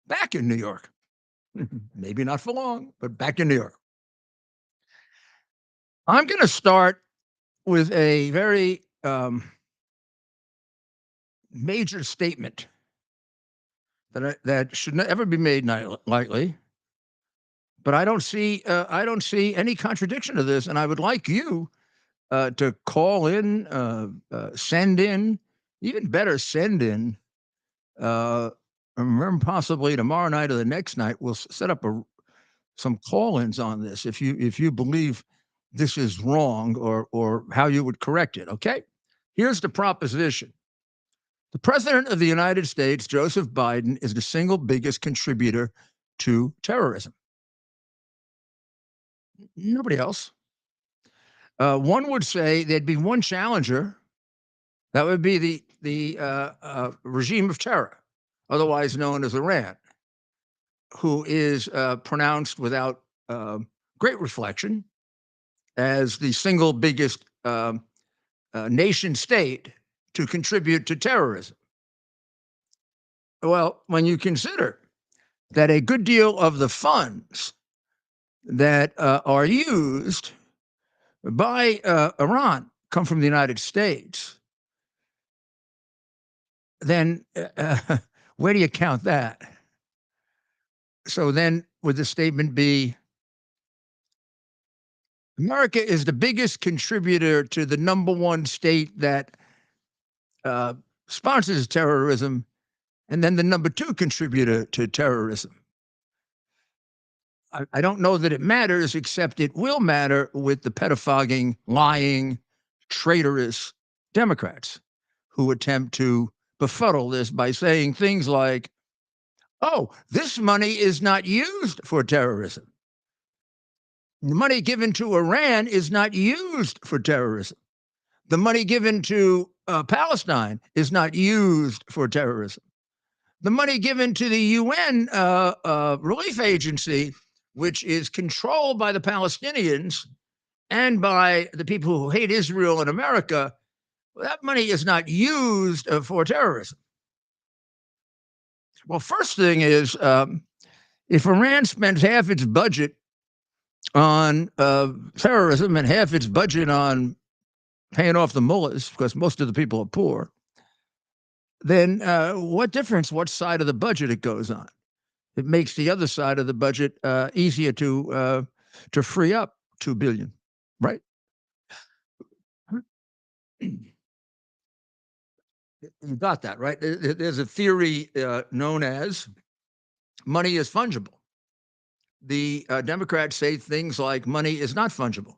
back in New York. Maybe not for long, but back in New York. I'm going to start with a very major statement that should never be made lightly. But I don't see any contradiction to this, and I would like you to call in, send in, even better, send in. Remember, possibly tomorrow night or the next night, we'll set up some call-ins on this if you believe this is wrong or how you would correct it. Okay, here's the proposition: the president of the United States, Joseph Biden, is the single biggest contributor to terrorism. Nobody else. One would say there'd be one challenger. That would be the regime of terror, otherwise known as Iran, who is pronounced without great reflection as the single biggest nation state to contribute to terrorism. Well, when you consider that a good deal of the funds that are used by Iran come from the United States, then where do you count that? So then would the statement be, America is the biggest contributor to the number one state that sponsors terrorism, and then the number two contributor to terrorism? I don't know that it matters, except it will matter with the pettifogging, lying, traitorous Democrats who attempt to befuddle this by saying things like, oh, this money is not used for terrorism. The money given to Iran is not used for terrorism. The money given to Palestine is not used for terrorism. The money given to the UN relief agency, which is controlled by the Palestinians and by the people who hate Israel and America, that money is not used for terrorism. Well, first thing is, if Iran spends half its budget on terrorism and half its budget on paying off the mullahs, because most of the people are poor, then what difference what side of the budget it goes on? It makes the other side of the budget easier to free up $2 billion, right? You got that, right? There's a theory known as money is fungible. The Democrats say things like money is not fungible.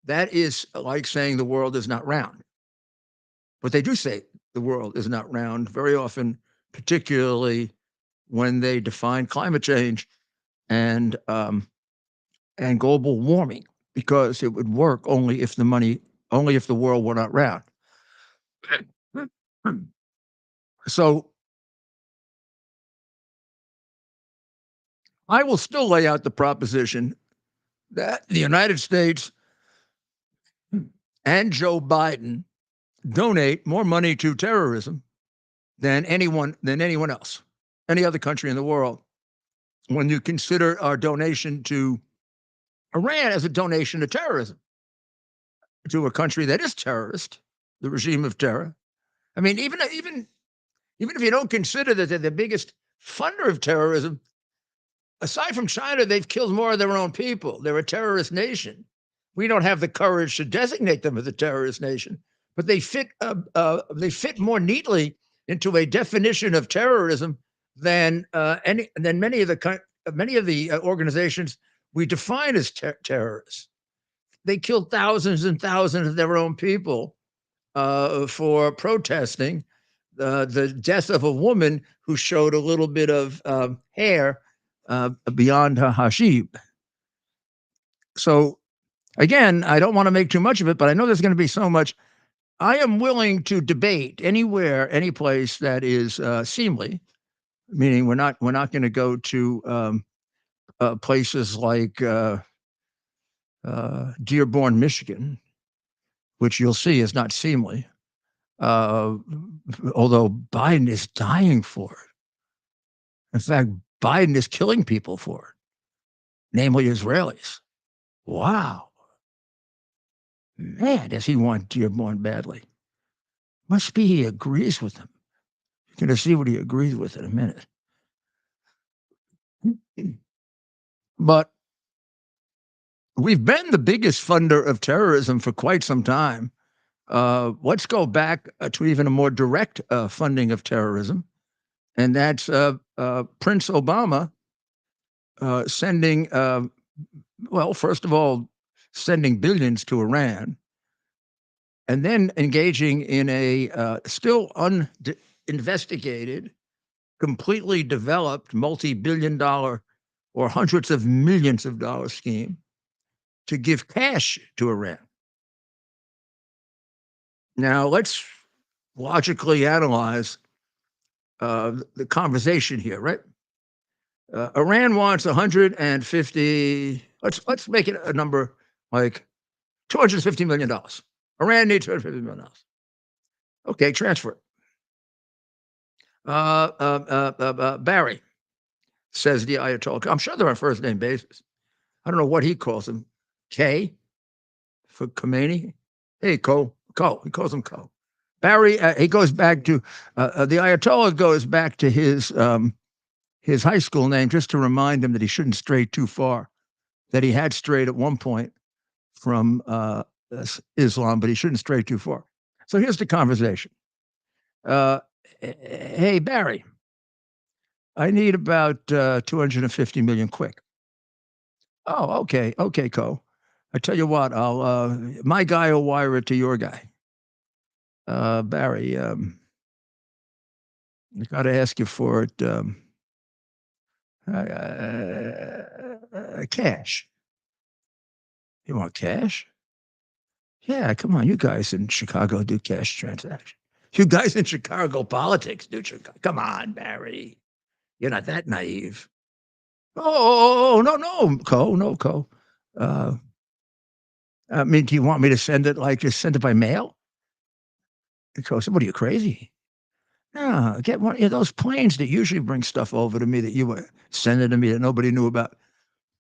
That is like saying the world is not round. But they do say the world is not round very often, particularly when they define climate change and global warming, because it would work only if the world were not round. So I will still lay out the proposition that the United States and Joe Biden donate more money to terrorism than anyone else, any other country in the world. When you consider our donation to Iran as a donation to terrorism, to a country that is terrorist, the regime of terror. I mean, even if you don't consider that they're the biggest funder of terrorism, aside from China, they've killed more of their own people. They're a terrorist nation. We don't have the courage to designate them as a terrorist nation, but they fit more neatly into a definition of terrorism than many of the organizations we define as terrorists. They killed thousands and thousands of their own people for protesting the death of a woman who showed a little bit of hair beyond her hijab. So, again, I don't want to make too much of it, but I know there's going to be so much. I am willing to debate anywhere, any place that is seemly, meaning we're not going to go to places like Dearborn, Michigan, which you'll see is not seemly, although Biden is dying for it. In fact, Biden is killing people for it, namely Israelis. Wow. Man, does he want Dearborn badly? Must be he agrees with them. You're going to see what he agrees with in a minute. But we've been the biggest funder of terrorism for quite some time. Let's go back to even a more direct funding of terrorism, and that's Prince Obama sending, well, first of all, sending billions to Iran, and then engaging in a still uninvestigated, completely developed, multi-billion-dollar or hundreds of millions of dollars scheme to give cash to Iran. Now, let's logically analyze the conversation here, right? Iran wants 150. Let's make it a number like $250 million. Iran needs $250 million. Okay, transfer it. Barry, says the Ayatollah. I'm sure they're on first name basis. I don't know what he calls him. K for Khomeini. Hey, Ko. He calls him Ko. Barry, he goes back to the Ayatollah goes back to his high school name just to remind him that he shouldn't stray too far. That he had strayed at one point from Islam, but he shouldn't stray too far. So here's the conversation. Hey, Barry, I need about 250 million quick. Oh, okay, Co. I tell you what, I'll my guy will wire it to your guy. Barry, I got to ask you for it. Cash. You want cash? Yeah, come on. You guys in Chicago do cash transactions. You guys in Chicago politics do Chicago. Come on, Barry. You're not that naive. Oh, no, Co. I mean, do you want me to send it just send it by mail? Co said, what are you, crazy? No, get one of those planes that usually bring stuff over to me that you were sending to me that nobody knew about.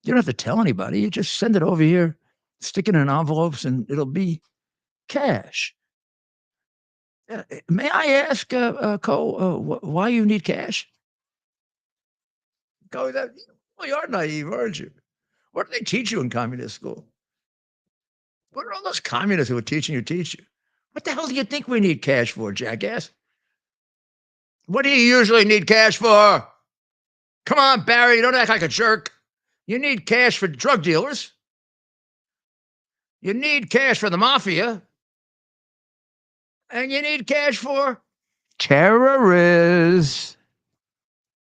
You don't have to tell anybody. You just send it over here, stick it in envelopes, and it'll be cash. May I ask, Co, why you need cash? Co, well, you are naive, aren't you? What did they teach you in communist school? What are all those communists who are teaching you? What the hell do you think we need cash for, jackass? What do you usually need cash for? Come on, Barry, don't act like a jerk. You need cash for drug dealers. You need cash for the mafia. And you need cash for terrorists.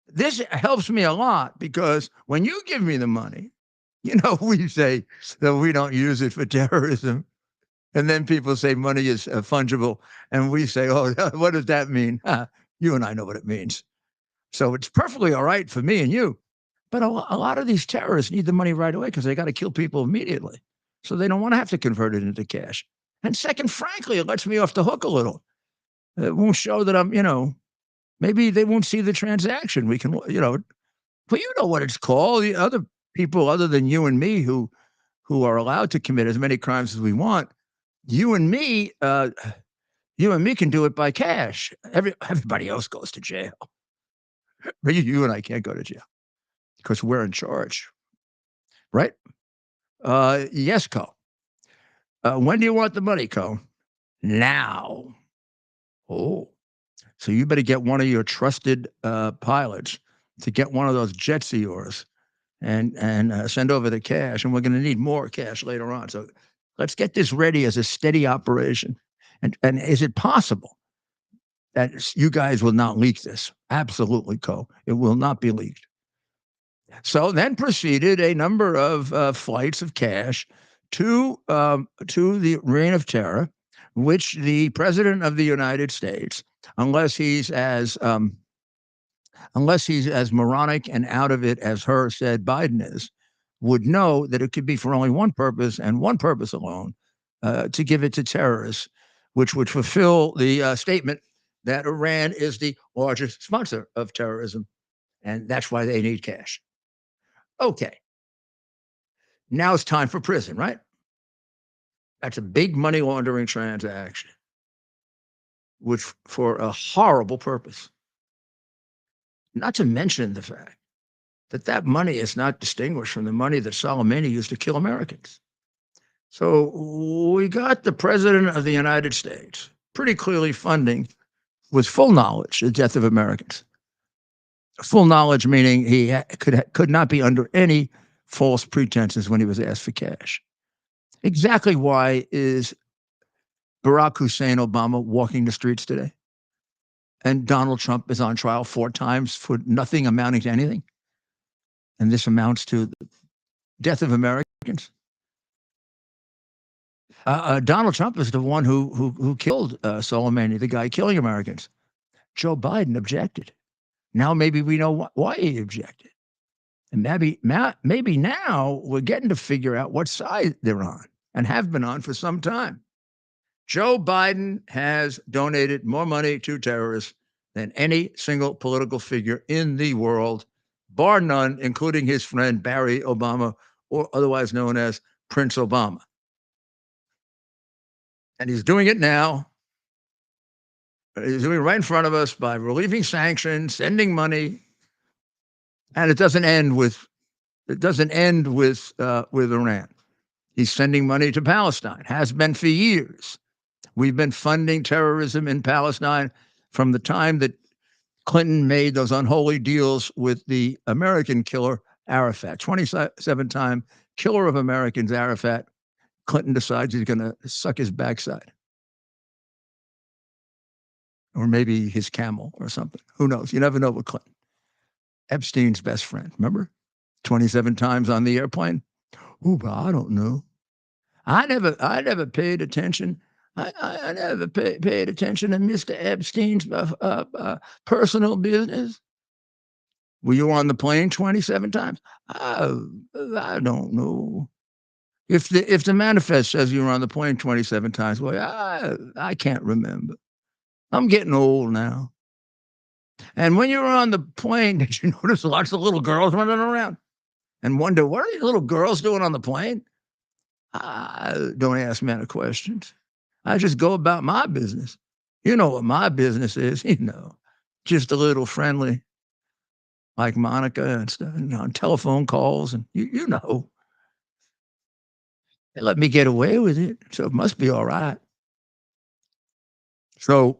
This helps me a lot because when you give me the money, we say that we don't use it for terrorism. And then people say money is fungible. And we say, oh, what does that mean? You and I know what it means. So it's perfectly all right for me and you. But a lot of these terrorists need the money right away because they got to kill people immediately. So they don't want to have to convert it into cash. And second, frankly, it lets me off the hook a little. It won't show that I'm, maybe they won't see the transaction. We can, but you know what it's called. The other people other than you and me who are allowed to commit as many crimes as we want, you and me can do it by cash. Everybody else goes to jail. But you and I can't go to jail because we're in charge, right? Yes, Co. When do you want the money, Co? Now. Oh, so you better get one of your trusted pilots to get one of those jets of yours and send over the cash. And we're going to need more cash later on. So let's get this ready as a steady operation. And is it possible that you guys will not leak this? Absolutely, Co. It will not be leaked. So then proceeded a number of flights of cash to the reign of terror, which the president of the United States, unless he's as moronic and out of it as her said Biden is, would know that it could be for only one purpose and one purpose alone, to give it to terrorists, which would fulfill the statement that Iran is the largest sponsor of terrorism. And that's why they need cash. Okay. Now it's time for prison, right? That's a big money laundering transaction, which for a horrible purpose. Not to mention the fact that that money is not distinguished from the money that Soleimani used to kill Americans. So we got the president of the United States pretty clearly funding, with full knowledge, the death of Americans. Full knowledge meaning he could not be under any false pretenses when he was asked for cash. Exactly why is Barack Hussein Obama walking the streets today? And Donald Trump is on trial 4 times for nothing amounting to anything? And this amounts to the death of Americans? Donald Trump is the one who killed Soleimani, the guy killing Americans. Joe Biden objected. Now maybe we know why he objected. And maybe now we're getting to figure out what side they're on and have been on for some time. Joe Biden has donated more money to terrorists than any single political figure in the world, bar none, including his friend Barry Obama, or otherwise known as Prince Obama. And he's doing it now. He's doing it right in front of us by relieving sanctions, sending money, and it doesn't end with Iran. He's sending money to Palestine. Has been for years. We've been funding terrorism in Palestine from the time that Clinton made those unholy deals with the American killer Arafat, 27-time killer of Americans, Arafat. Clinton decides he's going to suck his backside. Or maybe his camel or something. Who knows? You never know with Clinton. Epstein's best friend, remember? 27 times on the airplane. Oh, but I don't know. I never paid attention. I never paid attention to Mr. Epstein's personal business. Were you on the plane 27 times? I don't know. If the manifest says you were on the plane 27 times, well, I can't remember. I'm getting old now. And when you were on the plane, did you notice lots of little girls running around and wonder, what are these little girls doing on the plane? Don't ask me any questions. I just go about my business. You know what my business is, just a little friendly, like Monica and stuff, on telephone calls, and you know. They let me get away with it, so it must be all right. So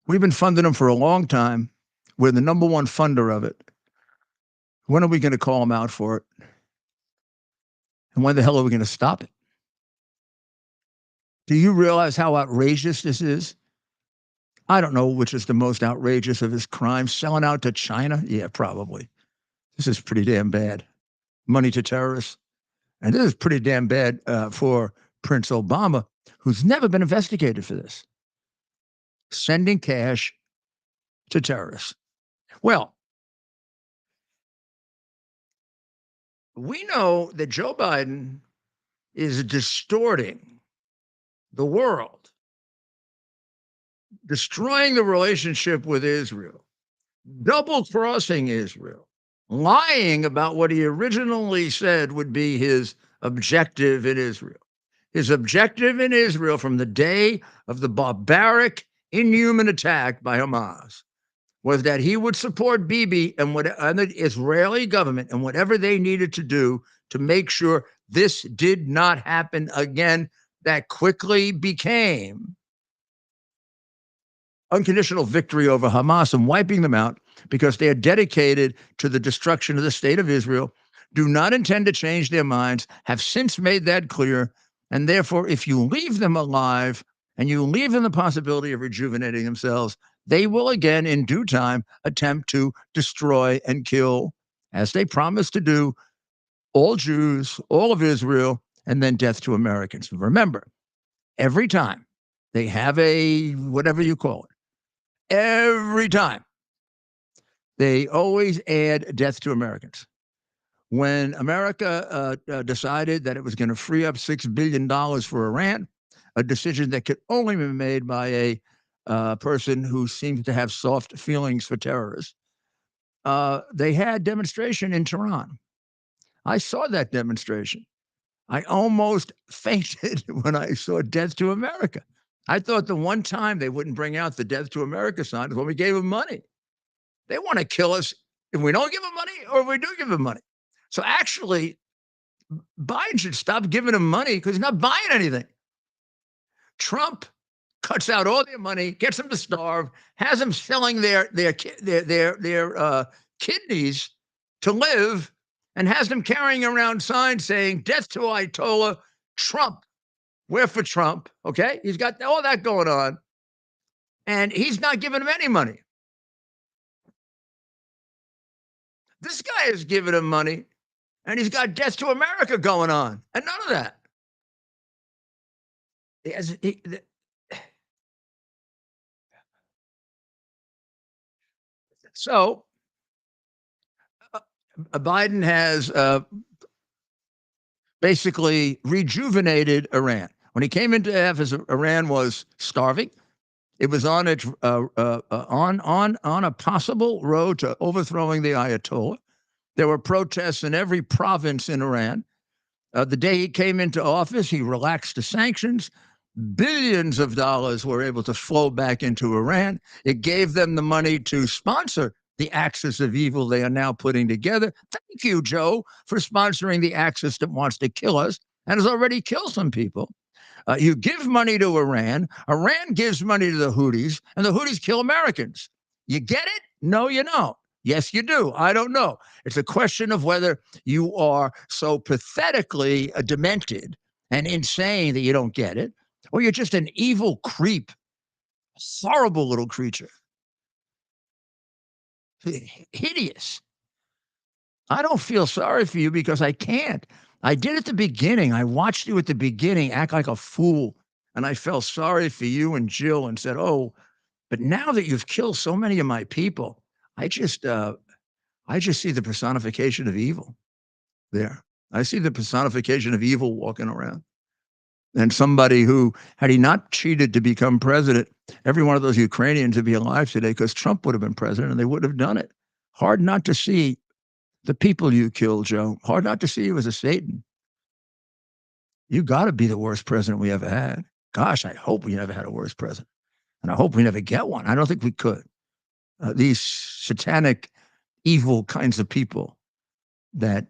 we've been funding them for a long time. We're the number one funder of it. When are we going to call them out for it? And when the hell are we going to stop it? Do you realize how outrageous this is? I don't know which is the most outrageous of his crimes. Selling out to China? Yeah, probably. This is pretty damn bad. Money to terrorists. And this is pretty damn bad for Prince Obama, who's never been investigated for this. Sending cash to terrorists. Well, we know that Joe Biden is distorting the world, destroying the relationship with Israel, double-crossing Israel, lying about what he originally said would be his objective in Israel. His objective in Israel from the day of the barbaric, inhuman attack by Hamas was that he would support Bibi and the Israeli government and whatever they needed to do to make sure this did not happen again. That quickly became unconditional victory over Hamas and wiping them out because they are dedicated to the destruction of the state of Israel, do not intend to change their minds, have since made that clear. And therefore, if you leave them alive and you leave them the possibility of rejuvenating themselves, they will again, in due time, attempt to destroy and kill, as they promised to do, all Jews, all of Israel, and then death to Americans. Remember, every time they have a, whatever you call it, every time, they always add death to Americans. When America decided that it was going to free up $6 billion for Iran, a decision that could only be made by a person who seems to have soft feelings for terrorists, they had demonstration in Tehran. I saw that demonstration. I almost fainted when I saw Death to America. I thought the one time they wouldn't bring out the Death to America sign is when we gave them money. They want to kill us if we don't give them money or if we do give them money. So actually, Biden should stop giving them money because he's not buying anything. Trump cuts out all their money, gets them to starve, has them selling their kidneys to live, and has them carrying around signs saying "Death to Ayatollah Trump." We're for Trump. Okay, he's got all that going on, and he's not giving them any money. This guy is giving him money, and he's got Death to America going on, and none of that. So Biden has basically rejuvenated Iran. When he came into office, Iran was starving. It was on a possible road to overthrowing the Ayatollah. There were protests in every province in Iran. The day he came into office, he relaxed the sanctions. Billions of dollars were able to flow back into Iran. It gave them the money to sponsor the axis of evil they are now putting together. Thank you, Joe, for sponsoring the axis that wants to kill us and has already killed some people. You give money to Iran. Iran gives money to the Houthis, and the Houthis kill Americans. You get it? No, you don't. Yes, you do. I don't know. It's a question of whether you are so pathetically demented and insane that you don't get it, or you're just an evil creep, horrible little creature. Hideous. I don't feel sorry for you because I can't. I did at the beginning. I watched you at the beginning act like a fool, and I felt sorry for you and Jill and said, "Oh, but now that you've killed so many of my people, I just see the personification of evil there. I see the personification of evil walking around." And somebody who, had he not cheated to become president, every one of those Ukrainians would be alive today because Trump would have been president and they would have done it. Hard not to see the people you killed, Joe. Hard not to see you as a Satan. You got to be the worst president we ever had. Gosh, I hope we never had a worse president. And I hope we never get one. I don't think we could. These satanic, evil kinds of people that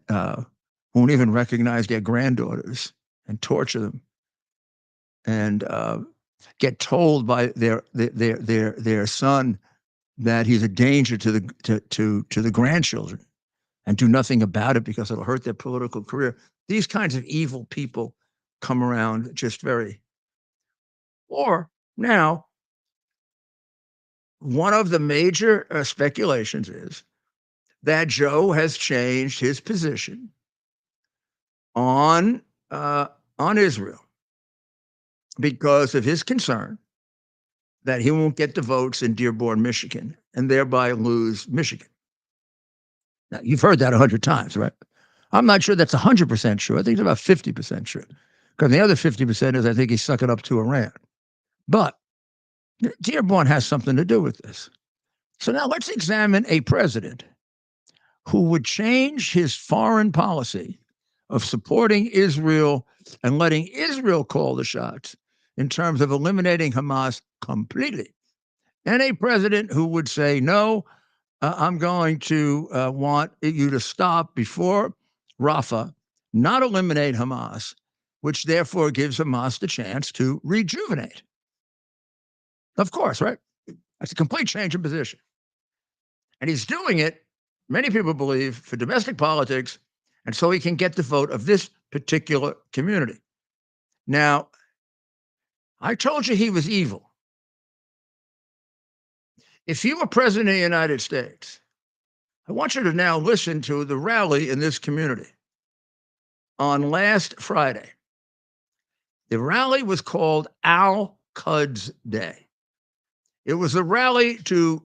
won't even recognize their granddaughters and torture them and get told by their son that he's a danger to the grandchildren and do nothing about it because it'll hurt their political career. These kinds of evil people come around just very. Or now, one of the major speculations is that Joe has changed his position on Israel because of his concern that he won't get the votes in Dearborn, Michigan, and thereby lose Michigan. Now, you've heard that 100 times, right? I'm not sure that's 100% true. I think it's about 50% true. Because the other 50% is I think he's sucking up to Iran. But Dearborn has something to do with this. So now let's examine a president who would change his foreign policy of supporting Israel and letting Israel call the shots in terms of eliminating Hamas completely. And a president who would say, no, I'm going to want you to stop before Rafah, not eliminate Hamas, which therefore gives Hamas the chance to rejuvenate. Of course, right? That's a complete change in position. And he's doing it, many people believe, for domestic politics, and so he can get the vote of this particular community. Now, I told you he was evil. If you were president of the United States, I want you to now listen to the rally in this community on last Friday. The rally was called Al-Quds Day. It was a rally to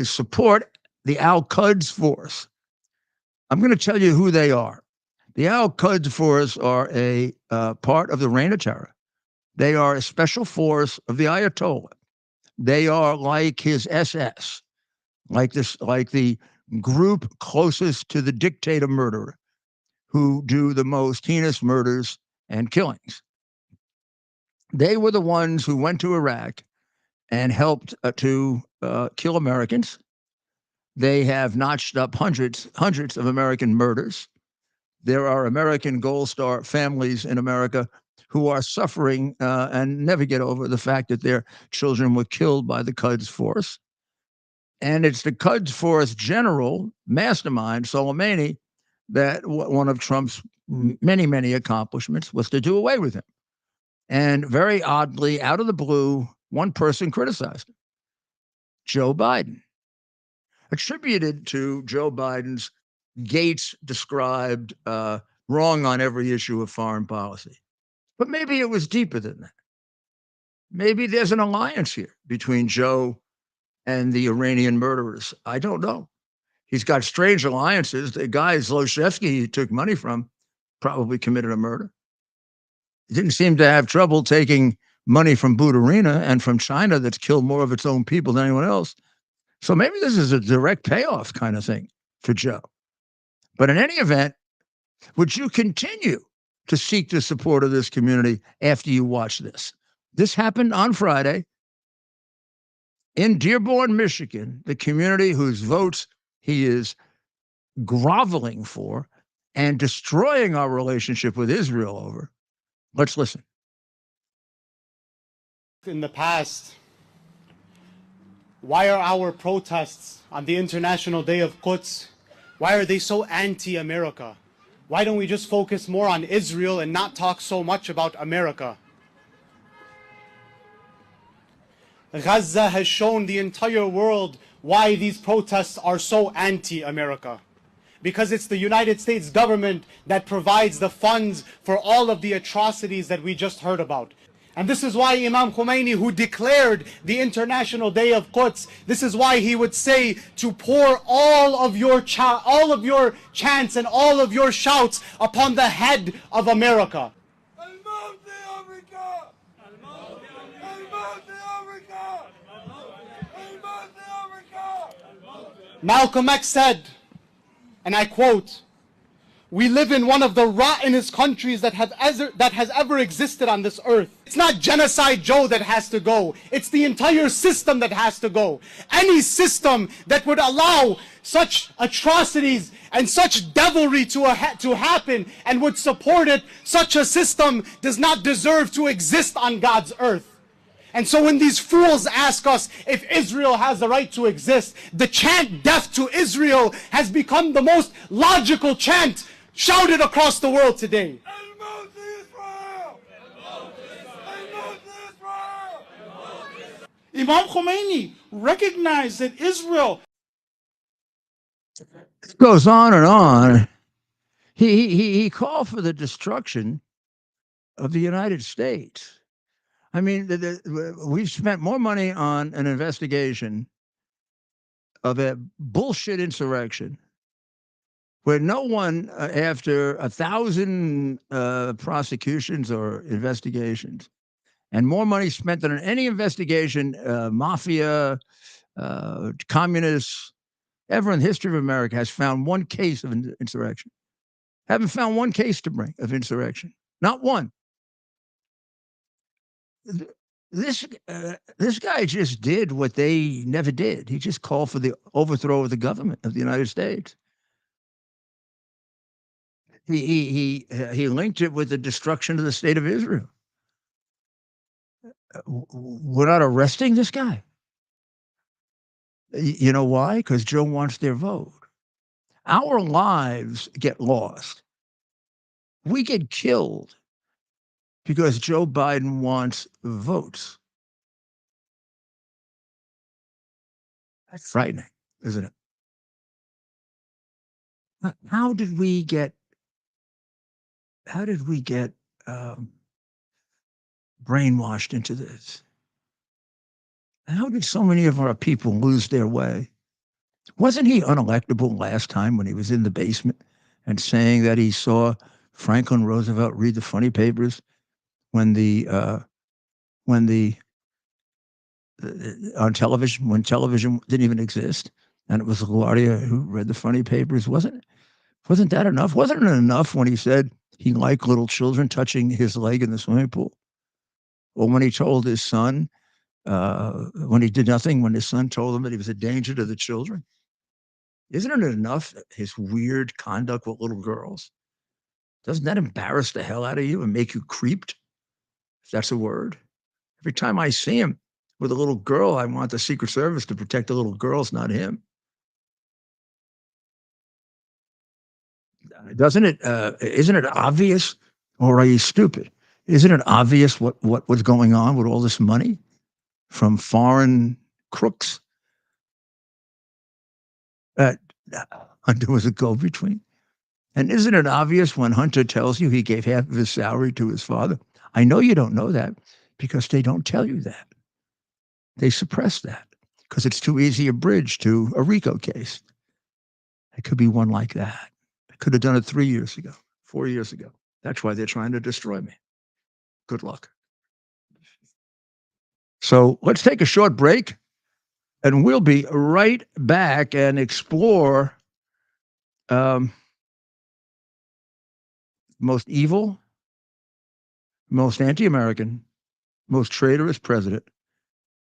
support the Al-Quds force. I'm going to tell you who they are. The Al-Quds force are a part of the Reign of Terror. They are a special force of the Ayatollah. They are like his SS, like the group closest to the dictator murderer who do the most heinous murders and killings. They were the ones who went to Iraq and helped to kill Americans. They have notched up hundreds of American murders. There are American Gold Star families in America who are suffering and never get over the fact that their children were killed by the Quds Force. And it's the Quds Force general, mastermind, Soleimani, that one of Trump's many, many accomplishments was to do away with him. And very oddly, out of the blue, one person criticized him, Joe Biden. Attributed to Joe Biden's Gates described wrong on every issue of foreign policy. But maybe it was deeper than that. Maybe there's an alliance here between Joe and the Iranian murderers. I don't know. He's got strange alliances. The guy Zlochevsky he took money from probably committed a murder. He didn't seem to have trouble taking money from Butarina and from China that's killed more of its own people than anyone else. So maybe this is a direct payoff kind of thing for Joe. But in any event, would you continue to seek the support of this community after you watch this? This happened on Friday in Dearborn, Michigan, the community whose votes he is groveling for and destroying our relationship with Israel over. Let's listen. In the past, why are our protests on the International Day of Quds, why are they so anti-America? Why don't we just focus more on Israel and not talk so much about America? Gaza has shown the entire world why these protests are so anti-America. Because it's the United States government that provides the funds for all of the atrocities that we just heard about. And this is why Imam Khomeini, who declared the International Day of Quds, this is why he would say to pour all of your chants and all of your shouts upon the head of America. Malcolm X said, and I quote, "We live in one of the rottenest countries that has ever existed on this earth. It's not Genocide Joe that has to go. It's the entire system that has to go. Any system that would allow such atrocities and such devilry to happen and would support it, such a system does not deserve to exist on God's earth." And so when these fools ask us if Israel has the right to exist, the chant "Death to Israel" has become the most logical chant shouted across the world today. Imam Khomeini recognized that Israel. It goes on and on. He called for the destruction of the United States. I mean, we've spent more money on an investigation of a bullshit insurrection where no one, after 1,000 prosecutions or investigations, and more money spent than on any investigation, mafia, communists, ever in the history of America has found one case of insurrection. Haven't found one case to bring of insurrection. Not one. This guy just did what they never did. He just called for the overthrow of the government of the United States. He linked it with the destruction of the state of Israel. We're not arresting this guy. You know why? Because Joe wants their vote. Our lives get lost. We get killed because Joe Biden wants votes. That's frightening, isn't it? How did we get brainwashed into this? How did so many of our people lose their way? Wasn't he unelectable last time when he was in the basement and saying that he saw Franklin Roosevelt read the funny papers when on television, when television didn't even exist, And it was LaGuardia who read the funny papers. Wasn't that enough? Wasn't it enough when he said he liked little children touching his leg in the swimming pool? Or when he told his son, when he did nothing, when his son told him that he was a danger to the children? Isn't it enough, his weird conduct with little girls? Doesn't that embarrass the hell out of you and make you creeped? If that's a word. Every time I see him with a little girl, I want the Secret Service to protect the little girls, not him. Doesn't it? Isn't it obvious, or are you stupid? Isn't it obvious what was going on with all this money from foreign crooks? Hunter was a go-between. And isn't it obvious when Hunter tells you he gave half of his salary to his father? I know you don't know that because they don't tell you that. They suppress that because it's too easy a bridge to a RICO case. It could be one like that. I could have done it 3 years ago, 4 years ago. That's why they're trying to destroy me. Good luck. So let's take a short break, and we'll be right back and explore most evil, most anti-American, most traitorous president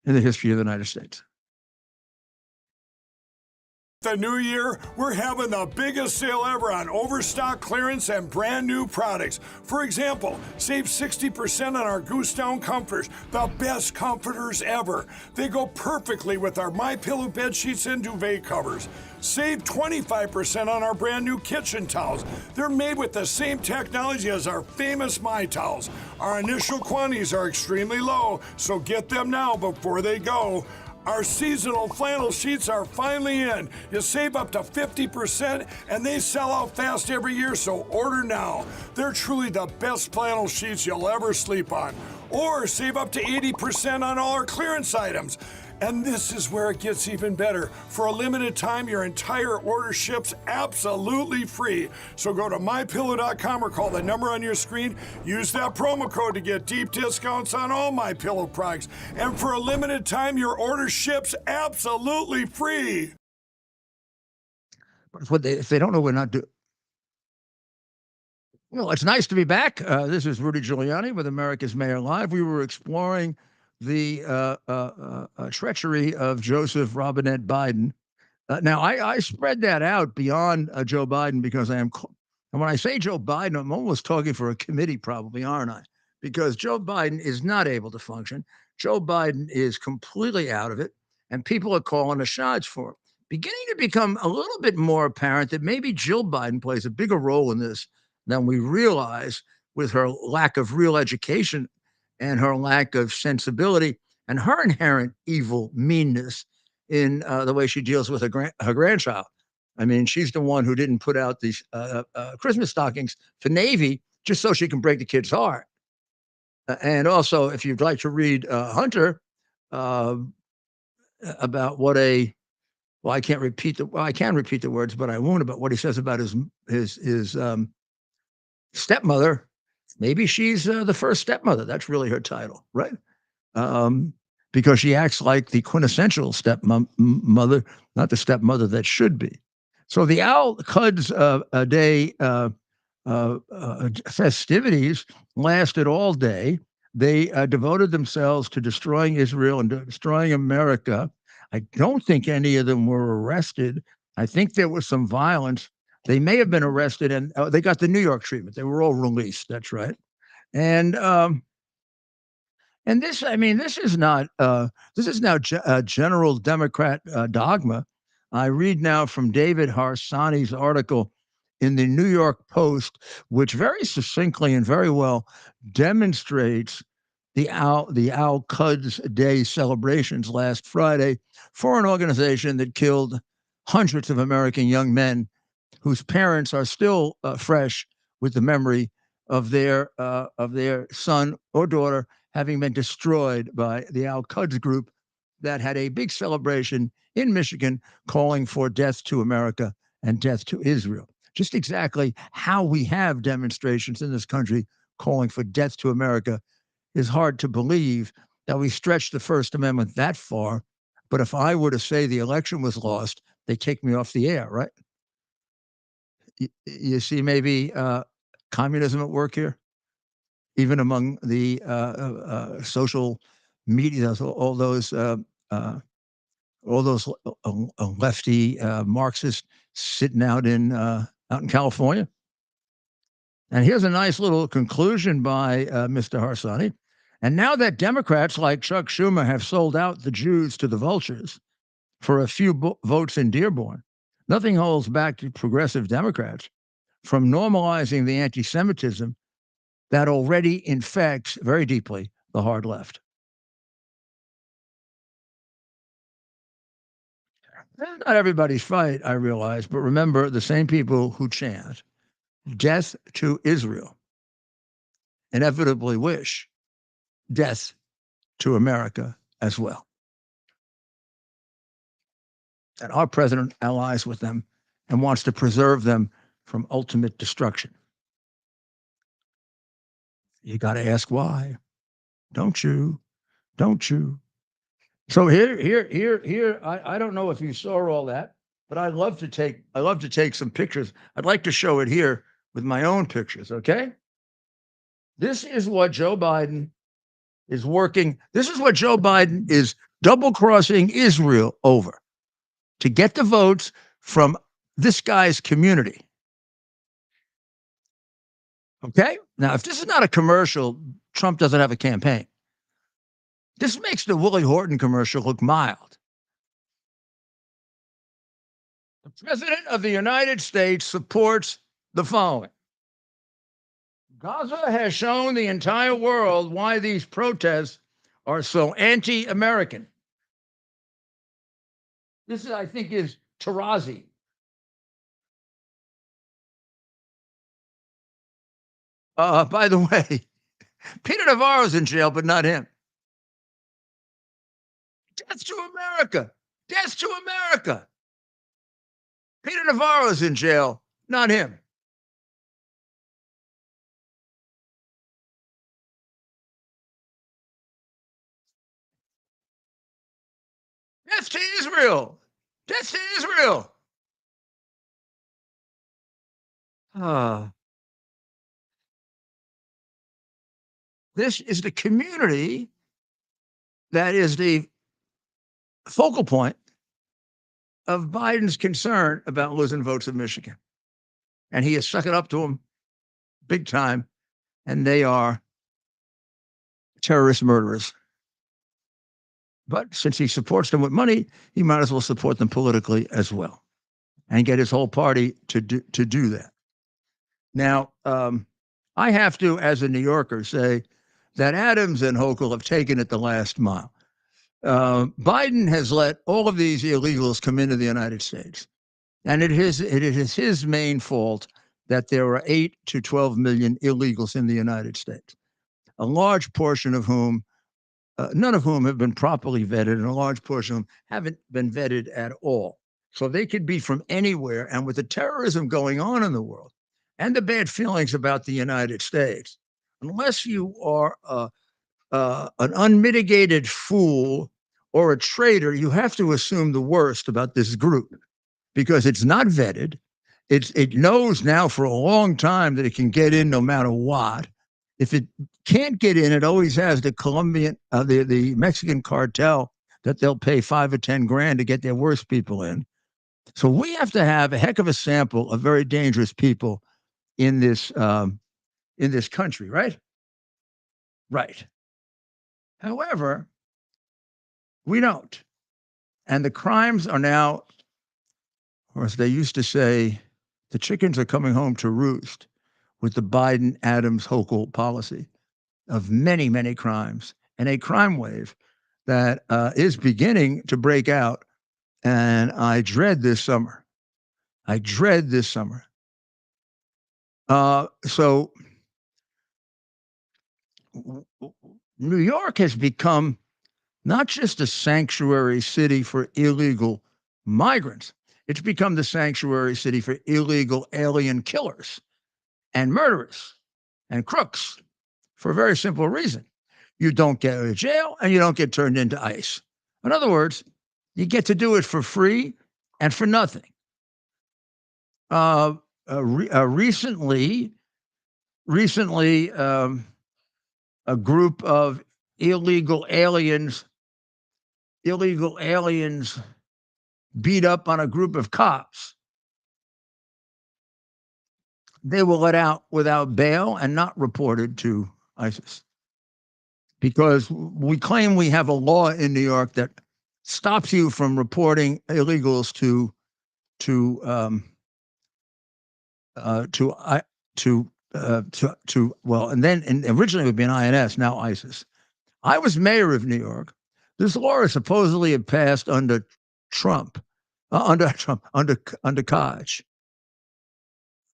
in the history of the United States. The new year, we're having the biggest sale ever on overstock clearance and brand new products. For example, save 60% on our Goose Down comforters, the best comforters ever. They go perfectly with our MyPillow bed sheets and duvet covers. Save 25% on our brand new kitchen towels. They're made with the same technology as our famous My Towels. Our initial quantities are extremely low, so get them now before they go. Our seasonal flannel sheets are finally in. You save up to 50% and they sell out fast every year, so order now. They're truly the best flannel sheets you'll ever sleep on. Or save up to 80% on all our clearance items. And this is where it gets even better. For a limited time, your entire order ships absolutely free. So go to MyPillow.com or call the number on your screen. Use that promo code to get deep discounts on all MyPillow products. And for a limited time, your order ships absolutely free. If they don't know, we're not doing. Well, it's nice to be back. This is Rudy Giuliani with America's Mayor Live. We were exploring the treachery of Joseph Robinette Biden. Now, I spread that out beyond Joe Biden because and when I say Joe Biden, I'm almost talking for a committee probably, aren't I? Because Joe Biden is not able to function. Joe Biden is completely out of it, and people are calling the shots for him. Beginning to become a little bit more apparent that maybe Jill Biden plays a bigger role in this than we realize with her lack of real education and her lack of sensibility and her inherent evil meanness in the way she deals with her grandchild. I mean, she's the one who didn't put out these Christmas stockings for Navy just so she can break the kid's heart. And also, if you'd like to read Hunter about what I can repeat the words, but I won't, about what he says about his stepmother. Maybe she's the first stepmother. That's really her title, right? Because she acts like the quintessential stepmother, not the stepmother that should be. So the Al Quds Day festivities lasted all day. They devoted themselves to destroying Israel and destroying America. I don't think any of them were arrested. I think there was some violence. They may have been arrested, and they got the New York treatment. They were all released. That's right. And this, I mean, this is now general Democrat dogma. I read now from David Harsanyi's article in the New York Post, which very succinctly and very well demonstrates the Al Quds Day celebrations last Friday for an organization that killed hundreds of American young men whose parents are still fresh with the memory of their son or daughter having been destroyed by the Al Quds group that had a big celebration in Michigan calling for death to America and death to Israel. Just exactly how we have demonstrations in this country calling for death to America is hard to believe that we stretched the First Amendment that far. But if I were to say the election was lost they take me off the air, right? You see maybe communism at work here, even among the social media, all those lefty Marxists sitting out in California. And here's a nice little conclusion by Mr. Harsanyi. And now that Democrats like Chuck Schumer have sold out the Jews to the vultures for a few votes in Dearborn, nothing holds back progressive Democrats from normalizing the anti-Semitism that already infects very deeply the hard left. Not everybody's fight, I realize, but remember, the same people who chant death to Israel inevitably wish death to America as well. And our president allies with them and wants to preserve them from ultimate destruction. You got to ask why, don't you? Don't you? So here. I don't know if you saw all that, but I love to take some pictures. I'd like to show it here with my own pictures. Okay. This is what Joe Biden is working. This is what Joe Biden is double crossing Israel over to get the votes from this guy's community. Okay. Now, if this is not a commercial, Trump doesn't have a campaign. This makes the Willie Horton commercial look mild. The President of the United States supports the following. Gaza has shown the entire world why these protests are so anti-American. This, I think, is Tarazi. By the way, Peter Navarro's in jail, but not him. Death to America. Death to America. Peter Navarro's in jail, not him. Death to Israel. Death to Israel. This is the community that is the focal point of Biden's concern about losing votes in Michigan. And he is sucking up to them big time. And they are terrorist murderers. But since he supports them with money, he might as well support them politically as well and get his whole party to do that. Now, I have to, as a New Yorker, say that Adams and Hochul have taken it the last mile. Biden has let all of these illegals come into the United States. And it is his main fault that there are 8 to 12 million illegals in the United States, a large portion of whom, none of whom have been properly vetted, and a large portion of them haven't been vetted at all. So they could be from anywhere. And with the terrorism going on in the world and the bad feelings about the United States, unless you are an unmitigated fool or a traitor, you have to assume the worst about this group because it's not vetted. It knows now for a long time that it can get in no matter what. If it can't get in, it always has the the Mexican cartel that they'll pay $5 or $10 grand to get their worst people in. So we have to have a heck of a sample of very dangerous people in this country, right? Right. However, we don't. And the crimes are now, or as they used to say, the chickens are coming home to roost with the Biden, Adams, Hochul policy of many, many crimes and a crime wave that is beginning to break out. And I dread this summer. So New York has become not just a sanctuary city for illegal migrants. It's become the sanctuary city for illegal alien killers and murderers and crooks for a very simple reason. You don't get to jail and you don't get turned into ICE. In other words, you get to do it for free and for nothing. Recently, a group of illegal aliens beat up on a group of cops. They were let out without bail and not reported to ISIS, because we claim we have a law in New York that stops you from reporting illegals to well, and originally it would be an INS, now ISIS. I was mayor of New York. This law is supposedly had passed under Trump, under Koch.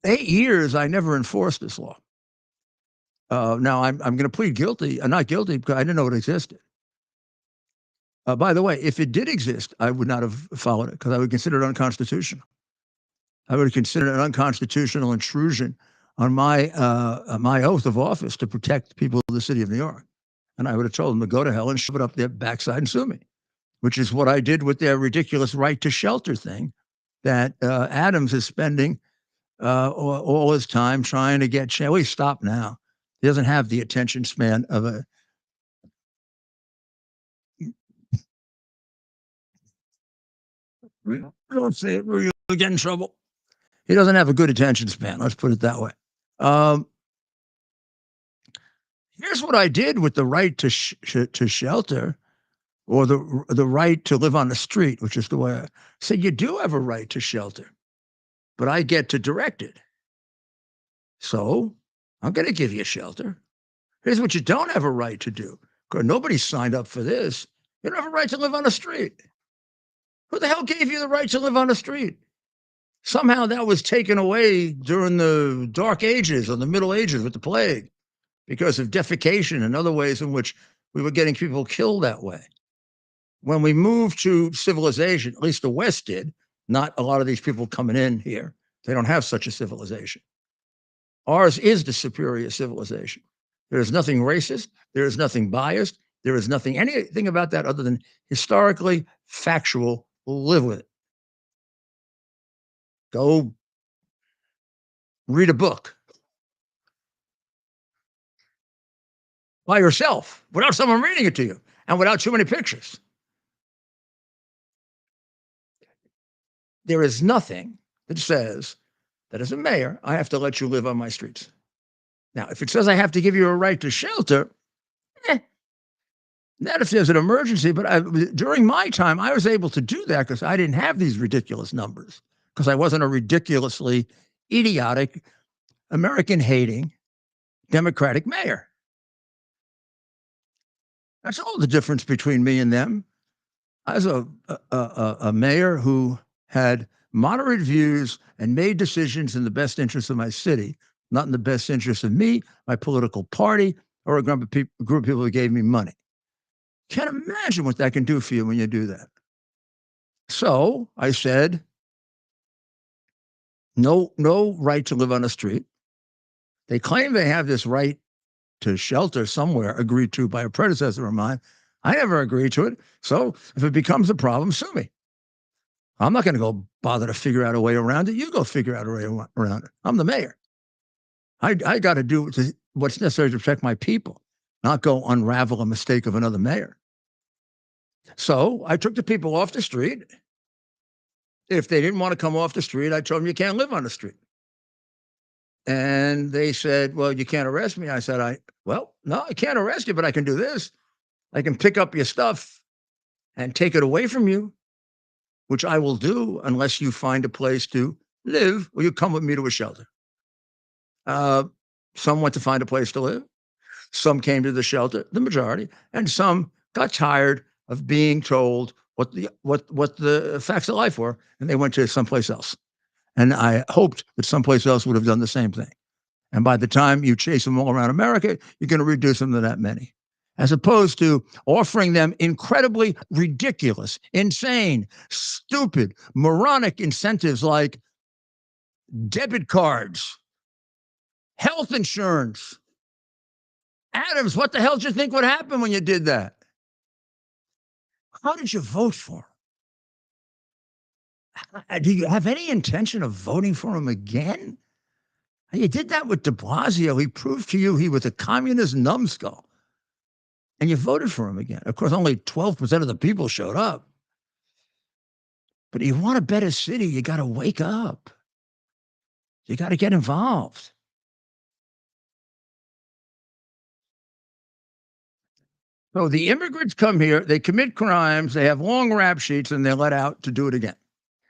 8 years, I never enforced this law. Now I'm going to plead guilty. Not guilty because I didn't know it existed. By the way, if it did exist, I would not have followed it because I would consider it unconstitutional. I would consider it an unconstitutional intrusion on my oath of office to protect the people of the city of New York. And I would have told them to go to hell and shove it up their backside and sue me, which is what I did with their ridiculous right to shelter thing that Adams is spending all his time trying to get. Well, he stopped now. He doesn't have the attention span of a. Don't say it, or you'll get in trouble. He doesn't have a good attention span. Let's put it that way. Here's what I did with the right to shelter, or the right to live on the street, which is the way I said you do have a right to shelter, but I get to direct it. So I'm going to give you shelter. Here's what you don't have a right to do, because nobody signed up for this. You don't have a right to live on the street. Who the hell gave you the right to live on the street? Somehow that was taken away during the Dark Ages or the Middle Ages with the plague because of defecation and other ways in which we were getting people killed that way. When we moved to civilization, at least the West did, not a lot of these people coming in here, they don't have such a civilization. Ours is the superior civilization. There is nothing racist. There is nothing biased. There is nothing, anything about that other than historically factual. We'll live with it. Go read a book by yourself without someone reading it to you and without too many pictures. There is nothing that says that as a mayor, I have to let you live on my streets. Now, if it says I have to give you a right to shelter, that if there's an emergency, but during my time, I was able to do that because I didn't have these ridiculous numbers, because I wasn't a ridiculously idiotic, American-hating, Democratic mayor. That's all the difference between me and them. I was a mayor who had moderate views and made decisions in the best interest of my city, not in the best interest of me, my political party, or a group of people who gave me money. Can't imagine what that can do for you when you do that. So I said, no right to live on the street. They claim they have this right to shelter somewhere, agreed to by a predecessor of mine. I never agreed to it. So if it becomes a problem, sue me. I'm not going to go bother to figure out a way around it. You go figure out a way around it. I'm the mayor. I got to do what's necessary to protect my people, not go unravel a mistake of another mayor. So I took the people off the street. If they didn't want to come off the street, I told them you can't live on the street. And they said, well, you can't arrest me. I said, no, I can't arrest you, but I can do this. I can pick up your stuff and take it away from you, which I will do unless you find a place to live or you come with me to a shelter. Some went to find a place to live. Some came to the shelter, the majority, and some got tired of being told what the facts of life were, and they went to someplace else. And I hoped that someplace else would have done the same thing. And by the time you chase them all around America, you're going to reduce them to that many, as opposed to offering them incredibly ridiculous, insane, stupid, moronic incentives like debit cards, health insurance. Adams, what the hell did you think would happen when you did that? How did you vote for him? Do you have any intention of voting for him again? You did that with de Blasio. He proved to you he was a communist numbskull. And you voted for him again. Of course, only 12% of the people showed up. But you want a better city, you got to wake up. You got to get involved. So the immigrants come here, they commit crimes, they have long rap sheets, and they're let out to do it again.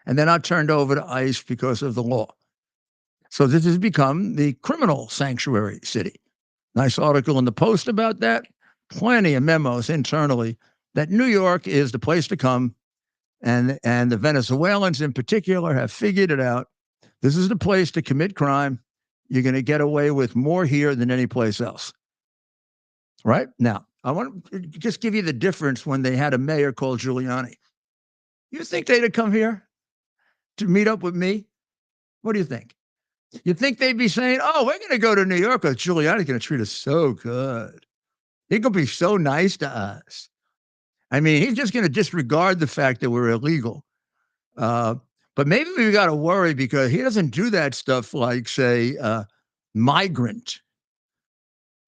And they're not turned over to ICE because of the law. So this has become the criminal sanctuary city. Nice article in the Post about that. Plenty of memos internally that New York is the place to come. And the Venezuelans in particular have figured it out. This is the place to commit crime. You're going to get away with more here than any place else. Right? Now, I want to just give you the difference when they had a mayor called Giuliani. You think they'd have come here to meet up with me? What do you think? You think they'd be saying, oh, we're going to go to New York because Giuliani's going to treat us so good. He's going to be so nice to us. I mean, he's just going to disregard the fact that we're illegal. But maybe we got to worry because he doesn't do that stuff like, say, migrant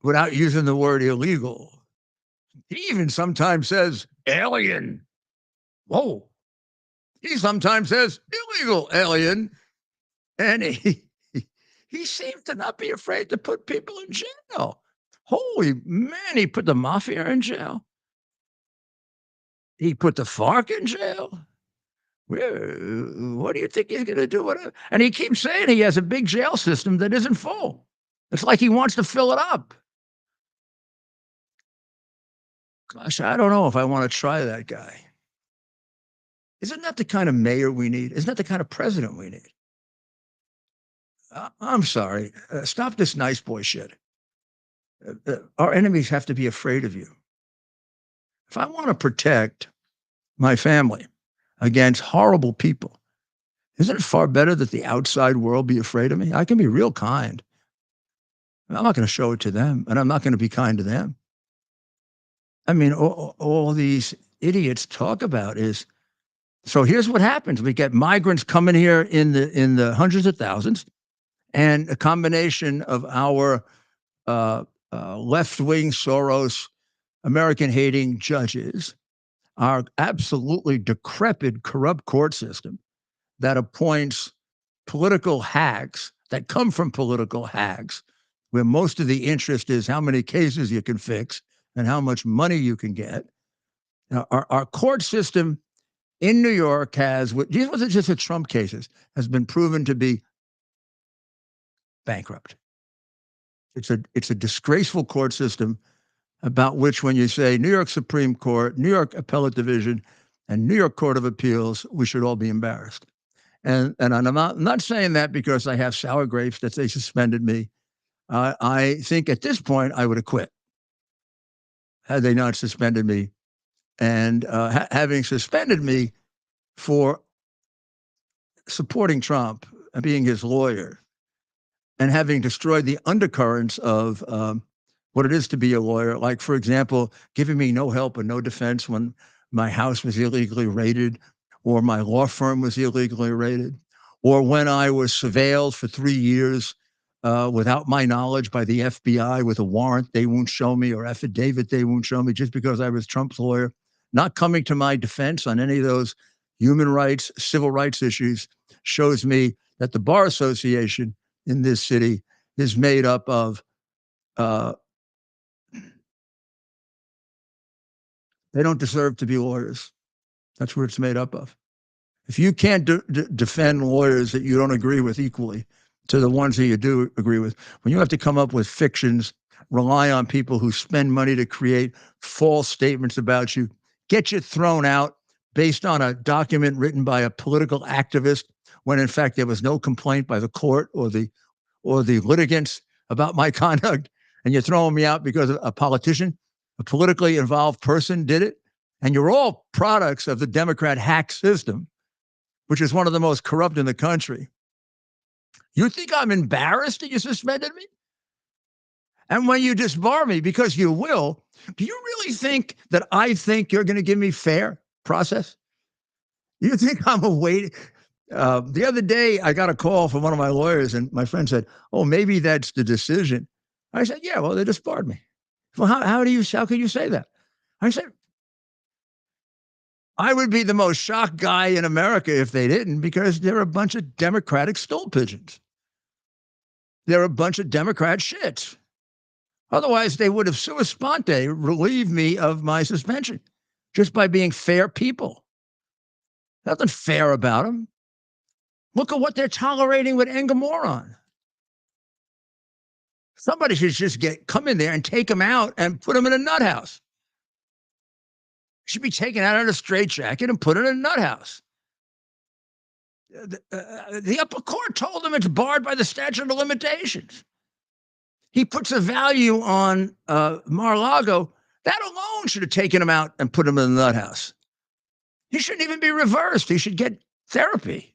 without using the word illegal. He even sometimes says alien. Whoa. He sometimes says illegal alien. And he seems to not be afraid to put people in jail. Holy man, he put the mafia in jail. He put the FARC in jail. What do you think he's going to do with it? And he keeps saying he has a big jail system that isn't full. It's like he wants to fill it up. Gosh, I don't know if I want to try that guy. Isn't that the kind of mayor we need? Isn't that the kind of president we need? I'm sorry. Stop this nice boy shit. Our enemies have to be afraid of you. If I want to protect my family against horrible people, isn't it far better that the outside world be afraid of me? I can be real kind. I'm not going to show it to them, and I'm not going to be kind to them. I mean, all these idiots talk about is, so here's what happens. We get migrants coming here in the hundreds of thousands, and a combination of our left-wing Soros, American-hating judges, our absolutely decrepit, corrupt court system that appoints political hacks that come from political hacks, where most of the interest is how many cases you can fix and how much money you can get. Now, our court system in New York these wasn't just the Trump cases, has been proven to be bankrupt. It's a disgraceful court system about which, when you say New York Supreme Court, New York Appellate Division, and New York Court of Appeals, we should all be embarrassed. And I'm not saying that because I have sour grapes that they suspended me. I think at this point I would have quit had they not suspended me. And having suspended me for supporting Trump and being his lawyer, and having destroyed the undercurrents of what it is to be a lawyer, like, for example, giving me no help and no defense when my house was illegally raided, or my law firm was illegally raided, or when I was surveilled for 3 years without my knowledge by the FBI with a warrant they won't show me, or affidavit they won't show me, just because I was Trump's lawyer, not coming to my defense on any of those human rights, civil rights issues, shows me that the Bar Association in this city is made up of they don't deserve to be lawyers. That's what it's made up of. If you can't defend lawyers that you don't agree with equally to the ones that you do agree with, when you have to come up with fictions, rely on people who spend money to create false statements about you, get you thrown out based on a document written by a political activist, when in fact there was no complaint by the court or the litigants about my conduct, and you're throwing me out because a politician, a politically involved person did it, and you're all products of the Democrat hack system, which is one of the most corrupt in the country. You think I'm embarrassed that you suspended me? And when you disbar me, because you will, do you really think that I think you're going to give me fair process? You think I'm The other day, I got a call from one of my lawyers, and my friend said, "Oh, maybe that's the decision." I said, "Yeah, well, they disbarred me." Well, how can you say that? I said, I would be the most shocked guy in America if they didn't, because they're a bunch of Democratic stool pigeons. They're a bunch of Democrat shits. Otherwise, they would have sua sponte relieved me of my suspension just by being fair people. Nothing fair about them. Look at what they're tolerating with Engamoron. Somebody should just come in there and take them out and put them in a nut house. Should be taken out of a straitjacket and put in a nut house. The upper court told him it's barred by the statute of limitations. He puts a value on Mar-a-Lago. That alone should have taken him out and put him in the nut house. He shouldn't even be reversed. He should get therapy.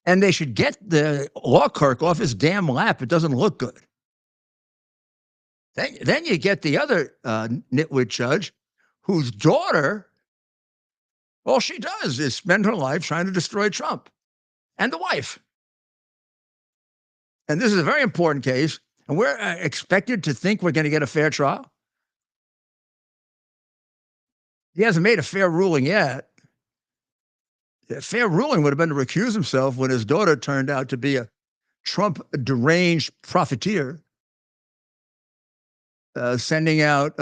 And they should get the law clerk off his damn lap. It doesn't look good. Then you get the other nitwit judge whose daughter, all she does is spend her life trying to destroy Trump and the wife. And this is a very important case, and we're expected to think we're going to get a fair trial. He hasn't made a fair ruling yet. A fair ruling would have been to recuse himself when his daughter turned out to be a Trump deranged profiteer, sending out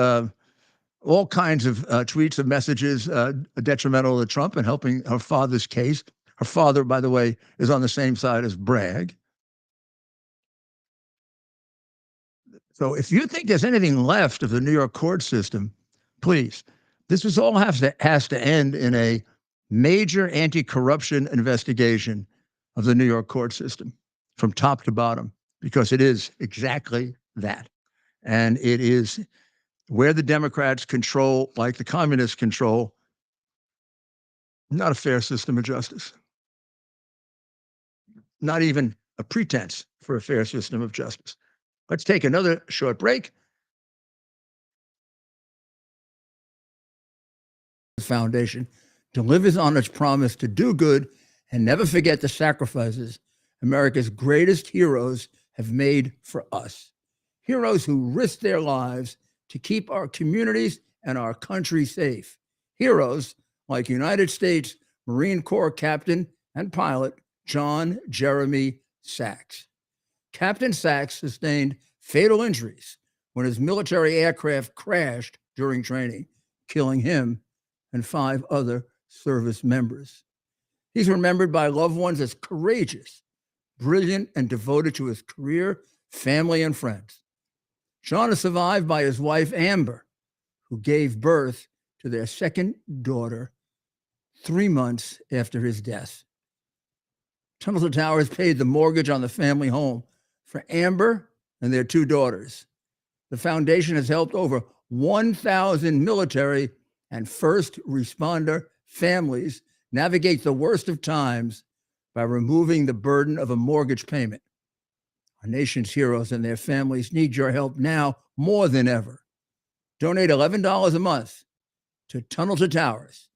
all kinds of tweets and messages detrimental to Trump and helping her father's case. Her father, by the way, is on the same side as Bragg. So if you think there's anything left of the New York court system, please, this all has to end in a major anti-corruption investigation of the New York court system from top to bottom, because it is exactly that. And it is where the Democrats control, like the communists control, not a fair system of justice. Not even a pretense for a fair system of justice. Let's take another short break. Foundation delivers on its promise to do good and never forget the sacrifices America's greatest heroes have made for us. Heroes who risked their lives to keep our communities and our country safe. Heroes like United States Marine Corps Captain and pilot John Jeremy Sachs. Captain Sachs sustained fatal injuries when his military aircraft crashed during training, killing him and 5 other service members. He's remembered by loved ones as courageous, brilliant, and devoted to his career, family, and friends. John is survived by his wife, Amber, who gave birth to their second daughter 3 months after his death. Tunnel to Towers paid the mortgage on the family home for Amber and their 2 daughters. The foundation has helped over 1,000 military and first responder families navigate the worst of times by removing the burden of a mortgage payment. Our nation's heroes and their families need your help now more than ever. Donate $11 a month to Tunnel to Towers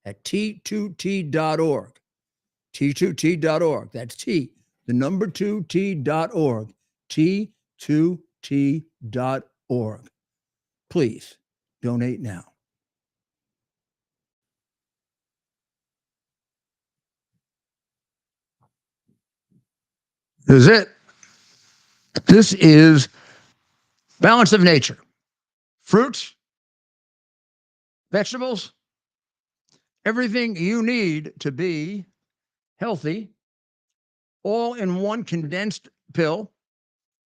at T2T.org. T2T.org. That's T, the number 2T.org. T2T.org. Please donate now. This is it. This is balance of nature. Fruits, vegetables, everything you need to be healthy, all in one condensed pill.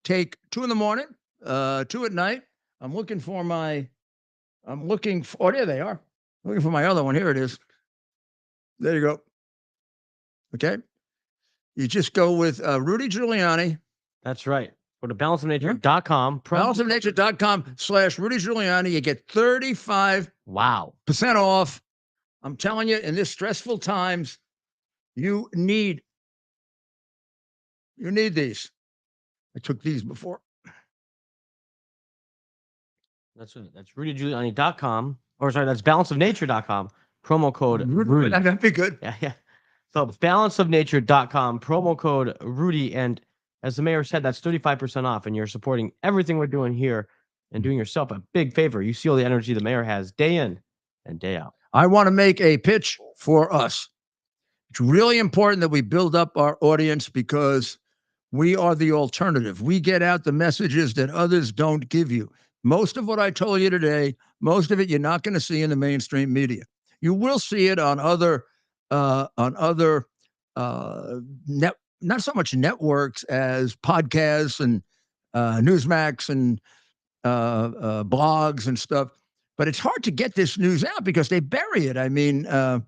Take 2 in the morning, 2 at night. Oh, there they are. I'm looking for my other one. Here it is. There you go. Okay. You just go with Rudy Giuliani. That's right. Go to balanceofnature.com. Balanceofnature.com/Rudy Giuliani. You get 35% off. I'm telling you, in this stressful times, you need these. I took these before. That's right. That's RudyGiuliani.com. Or sorry, that's balanceofnature.com. Promo code Rudy. That'd be good. Yeah. So balanceofnature.com, promo code Rudy. And as the mayor said, that's 35% off. And you're supporting everything we're doing here and doing yourself a big favor. You see all the energy the mayor has day in and day out. I want to make a pitch for us. It's really important that we build up our audience because we are the alternative. We get out the messages that others don't give you. Most of what I told you today, most of it you're not going to see in the mainstream media. You will see it on other not so much networks as podcasts and Newsmax and blogs and stuff. But it's hard to get this news out because they bury it. I mean, the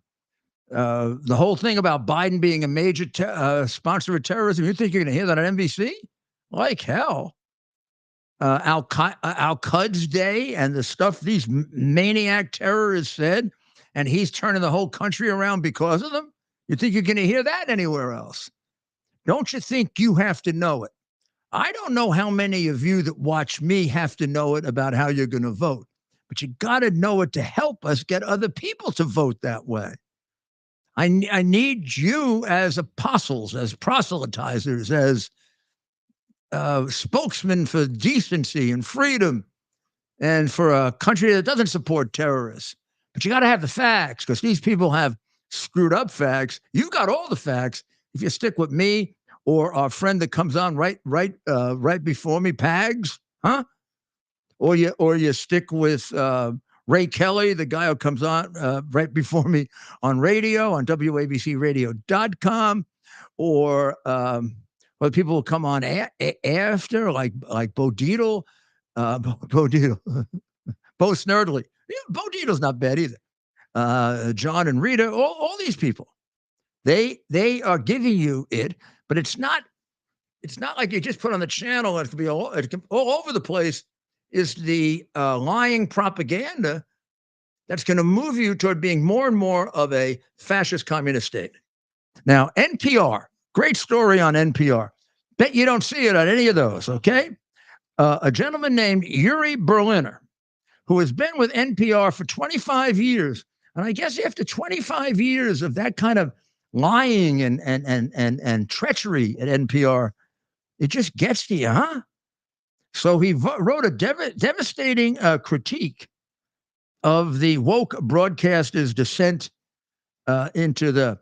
whole thing about Biden being a major sponsor of terrorism, you think you're going to hear that on NBC? Like hell. Al-Quds Day and the stuff these maniac terrorists said, and he's turning the whole country around because of them? You think you're going to hear that anywhere else? Don't you think you have to know it? I don't know how many of you that watch me have to know it about how you're going to vote, but you got to know it to help us get other people to vote that way. I need you as apostles, as proselytizers, as spokesmen for decency and freedom and for a country that doesn't support terrorists. But you got to have the facts because these people have screwed up facts. You got all the facts. If you stick with me or our friend that comes on right before me, Pags, huh? Or you stick with Ray Kelly, the guy who comes on right before me on radio, on WABCradio.com, or people will come on after, like Bo Dietl, Bo Snerdley. Yeah, Bo Dietl's not bad either. John and Rita, all these people, they are giving you it, but it's not like you just put on the channel and it can be all over the place. Is the lying propaganda that's going to move you toward being more and more of a fascist communist state. Now, NPR, great story on NPR. Bet you don't see it on any of those, okay? A gentleman named Yuri Berliner, who has been with NPR for 25 years. And I guess after 25 years of that kind of lying and treachery at NPR, it just gets to you, huh? So he wrote a devastating critique of the woke broadcasters' descent into the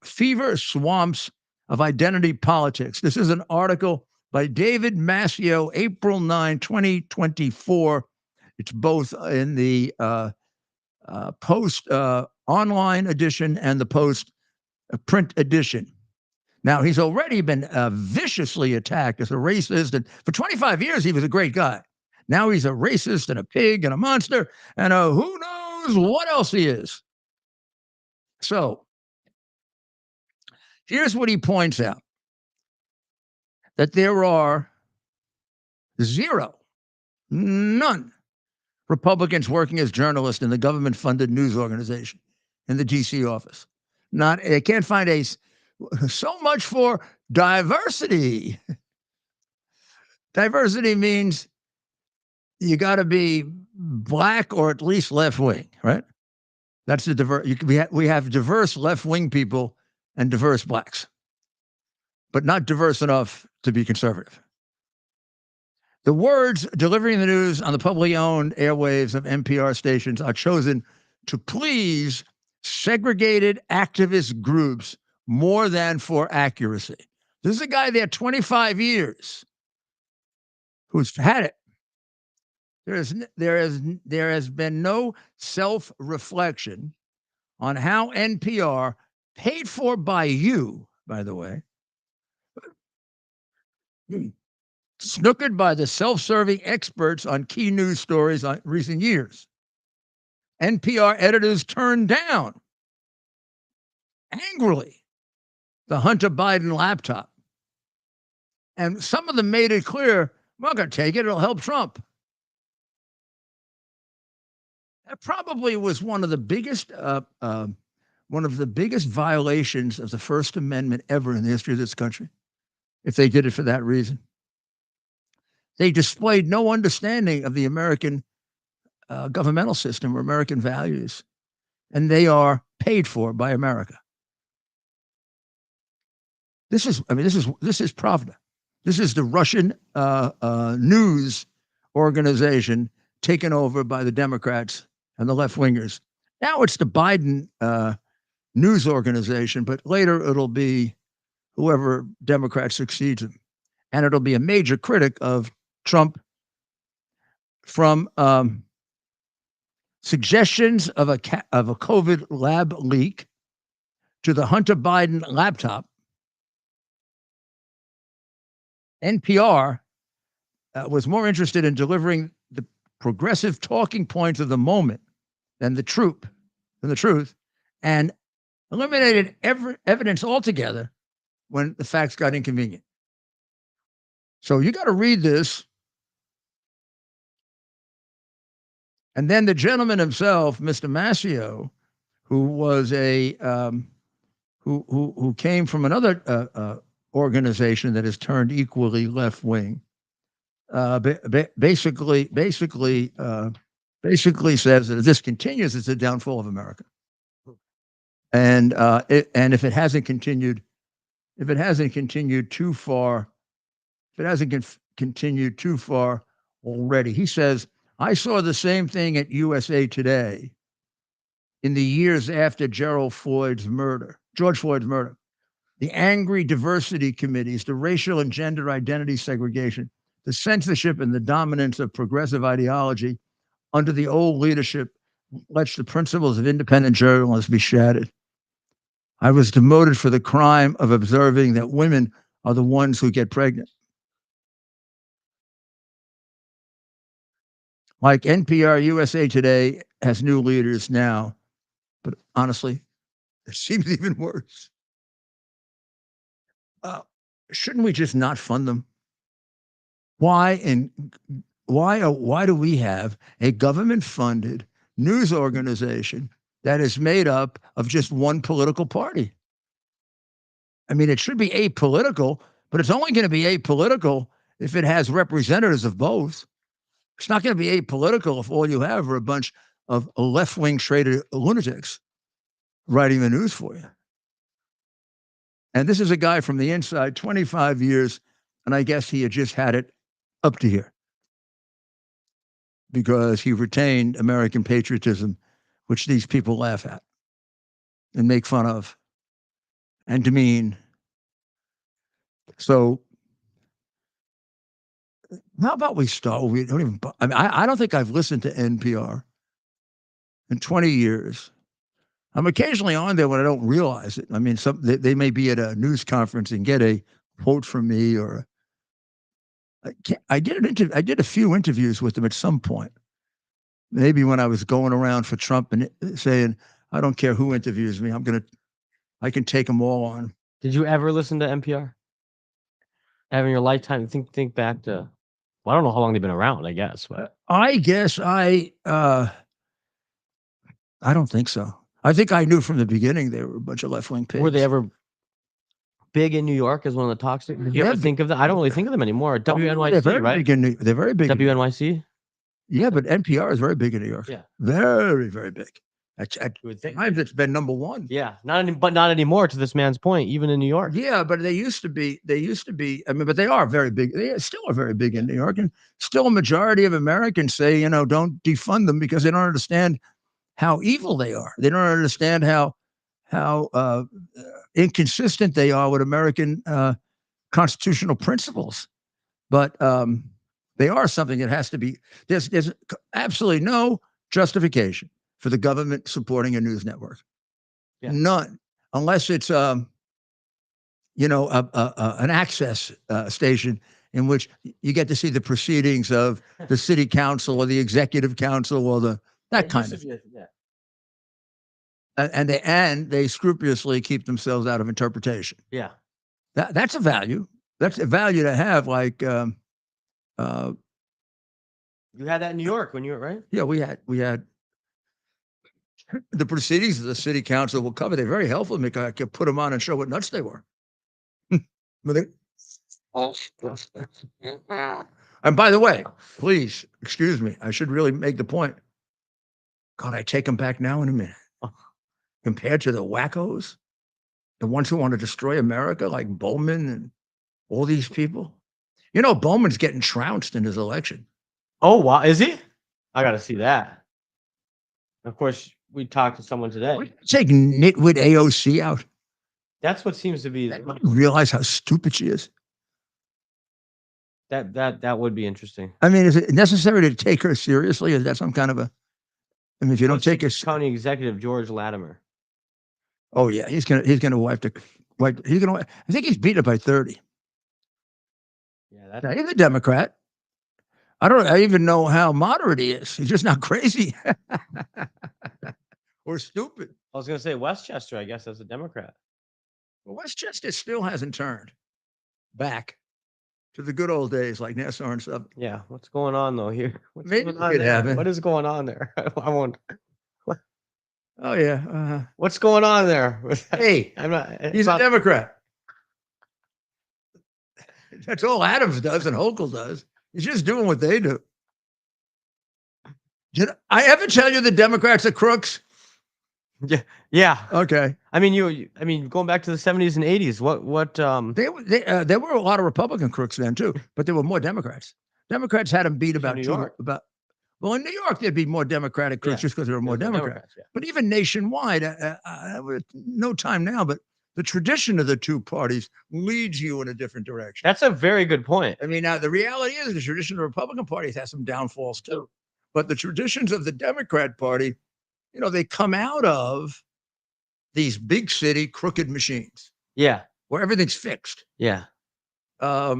fever swamps of identity politics. This is an article by David Mascio, April 9, 2024. It's both in the Post online edition and the Post print edition. Now, he's already been viciously attacked as a racist, and for 25 years, he was a great guy. Now he's a racist and a pig and a monster, and who knows what else he is. So, here's what he points out, that there are none, Republicans working as journalists in the government-funded news organization in the D.C. office. They can't find so much for diversity. Diversity means you got to be black or at least left wing, right? That's the we have diverse left wing people and diverse blacks, but not diverse enough to be conservative. The words delivering the news on the publicly owned airwaves of NPR stations are chosen to please segregated activist groups more than for accuracy. This is a guy there 25 years who's had it. There has been no self-reflection on how NPR, paid for by you, by the way, snookered by the self-serving experts on key news stories on recent years. NPR editors turned down angrily the Hunter Biden laptop. And some of them made it clear, we're not going to take it, it'll help Trump. That probably was one of the biggest violations of the First Amendment ever in the history of this country, if they did it for that reason. They displayed no understanding of the American governmental system or American values, and they are paid for by America. This is Pravda. This is the Russian news organization taken over by the Democrats and the left wingers. Now it's the Biden news organization, but later it'll be whoever Democrat succeeds him. And it'll be a major critic of Trump, from suggestions of a COVID lab leak to the Hunter Biden laptop. NPR was more interested in delivering the progressive talking points of the moment than the truth, and eliminated evidence altogether when the facts got inconvenient. So you got to read this. And then the gentleman himself, Mr. Mascio, who was a who came from another organization that has turned equally left wing, basically says that if this continues, it's a downfall of America. And if it hasn't continued too far, already, he says, I saw the same thing at USA Today in the years after George Floyd's murder. The angry diversity committees, the racial and gender identity segregation, the censorship and the dominance of progressive ideology under the old leadership lets the principles of independent journalists be shattered. I was demoted for the crime of observing that women are the ones who get pregnant. Like NPR, USA Today has new leaders now, but honestly, it seems even worse. Shouldn't we just not fund them? Why do we have a government-funded news organization that is made up of just one political party? I mean, it should be apolitical, but it's only going to be apolitical if it has representatives of both. It's not going to be apolitical if all you have are a bunch of left-wing traded lunatics writing the news for you. And this is a guy from the inside, 25 years, and I guess he had just had it up to here because he retained American patriotism, which these people laugh at and make fun of and demean. So how about we start? We don't even. I mean, I don't think I've listened to NPR in 20 years. I'm occasionally on there when I don't realize it. I mean, they may be at a news conference and get a quote from me, or I did a few interviews with them at some point. Maybe when I was going around for Trump and saying, I don't care who interviews me, I can take them all on. Did you ever listen to NPR? Having your lifetime, think back to, well, I don't know how long they've been around, I guess. But I guess I don't think so. I think I knew from the beginning they were a bunch of left-wing pigs. Were they ever big in New York as one of the talks? Did you ever think of that? I don't really think of them anymore. WNYC, they're very right? They're very big. WNYC? Yeah, but NPR is very big in New York. Yeah. Very, very big. At times it's been number one. Yeah, but not anymore, to this man's point, even in New York. Yeah, but they used to be, I mean, but they are very big. They still are very big in New York. And still a majority of Americans say, don't defund them because they don't understand how evil they are. They don't understand how inconsistent they are with American constitutional principles. But they are something that has to be, there's absolutely no justification for the government supporting a news network. Yeah. None, unless it's an access station in which you get to see the proceedings of the city council or the executive council or that kind of. Yeah. And they scrupulously keep themselves out of interpretation. Yeah, that's a value. That's a value to have. Like you had that in New York when you were right. Yeah, we had the proceedings of the city council will cover. They're very helpful. I could put them on and show what nuts they were. And by the way, please excuse me. I should really make the point. God, I take them back now in a minute. Compared to the wackos, the ones who want to destroy America, like Bowman and all these people. You know, Bowman's getting trounced in his election. Oh, wow. Is he? I got to see that. Of course, we talked to someone today. Take nitwit AOC out. That's what seems to be. You realize how stupid she is? That would be interesting. I mean, is it necessary to take her seriously? Is that some kind of a? I mean, if you don't take her, County Executive George Latimer. Oh yeah, he's gonna wipe the. He's gonna. I think he's beat it by 30. Yeah, now, he's a Democrat. I even know how moderate he is. He's just not crazy or stupid. I was going to say Westchester, I guess, as a Democrat. Well, Westchester still hasn't turned back to the good old days like Nassau and stuff. Yeah, what's going on though here? What's Maybe going on it could there? happen. What is going on there? I won't. Oh yeah. What's going on there? Hey, I'm not. He's a Democrat. That's all Adams does and Hochul does. He's just doing what they do. Did I ever tell you the Democrats are crooks? Yeah. Yeah. Okay. I mean, going back to the 70s and 80s, what? There were a lot of Republican crooks then too, but there were more Democrats. Democrats had them beat about New two. York. Well, in New York, there'd be more Democratic crooks just because there were more Democrats. Yeah. But even nationwide, no time now, but the tradition of the two parties leads you in a different direction. That's a very good point. I mean, now the reality is the tradition of the Republican Party has some downfalls too, but the traditions of the Democrat Party, you know, they come out of these big city crooked machines. Yeah. Where everything's fixed. Yeah. I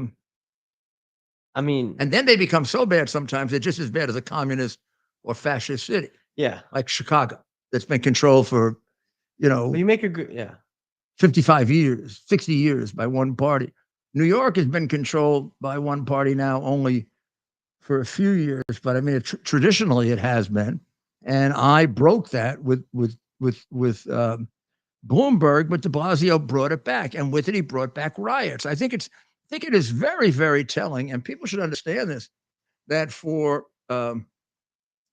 mean, and then they become so bad sometimes they're just as bad as a communist or fascist city. Yeah. Like Chicago, that's been controlled for, well, you make a good, 55 years, 60 years by one party. New York has been controlled by one party now only for a few years, but I mean, traditionally it has been. And I broke that with Bloomberg, but de Blasio brought it back, and with it he brought back riots. I think it is very, very telling, and people should understand this, that for the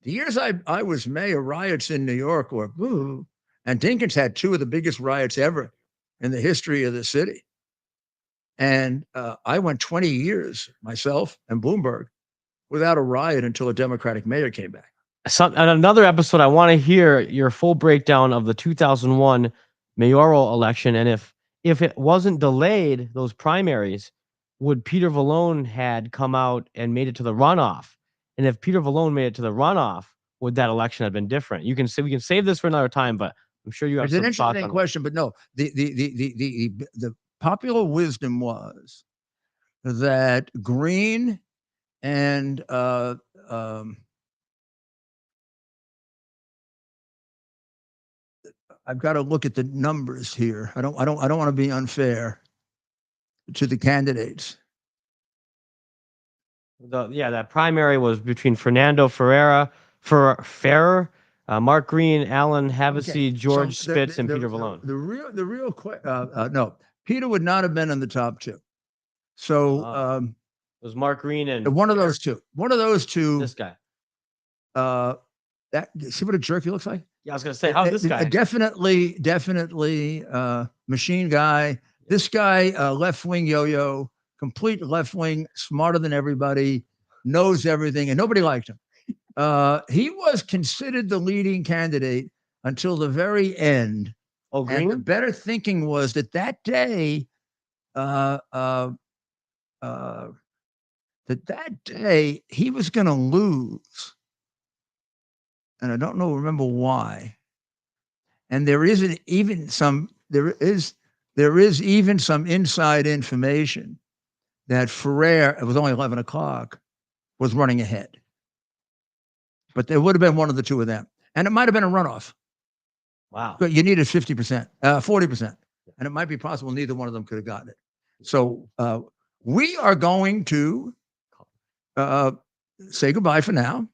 years I was mayor, riots in New York were boo, and Dinkins had two of the biggest riots ever in the history of the city. And I went 20 years myself and Bloomberg without a riot until a Democratic mayor came back. On another episode, I want to hear your full breakdown of the 2001 mayoral election, and if it wasn't delayed, those primaries, would Peter Vallone had come out and made it to the runoff? And if Peter Vallone made it to the runoff, would that election have been different? We can save this for another time, but I'm sure you have It's some an thoughts interesting on question, but no, the popular wisdom was that Green and I've got to look at the numbers here. I don't want to be unfair to the candidates. That primary was between Fernando Ferrer, Mark Green, Alan Hevesy, George Spitz, and Peter Vallone. No, Peter would not have been in the top two. So it was Mark Green and one of those two. One of those two. This guy. See what a jerk he looks like? Yeah, I was gonna say, how's this guy? Definitely, machine guy. This guy, left wing yo-yo, complete left wing, smarter than everybody, knows everything, and nobody liked him. He was considered the leading candidate until the very end. Oh, Green? And the better thinking was that day, he was going to lose. And I don't remember why. And there is even some inside information that Ferrer, it was only 11 o'clock, was running ahead. But there would have been one of the two of them. And it might have been a runoff. Wow. But you needed 50%, 40%. And it might be possible neither one of them could have gotten it. So we are going to say goodbye for now.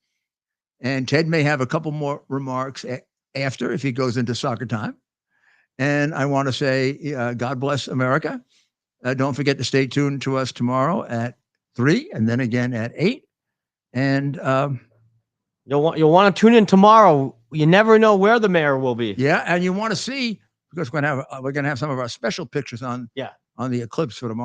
And Ted may have a couple more remarks after if he goes into soccer time. And I want to say, God bless America. Don't forget to stay tuned to us tomorrow at 3 and then again at 8. And you'll want to tune in tomorrow. You never know where the mayor will be. Yeah, and you want to see because we're gonna have some of our special pictures on Yeah. on the eclipse for tomorrow.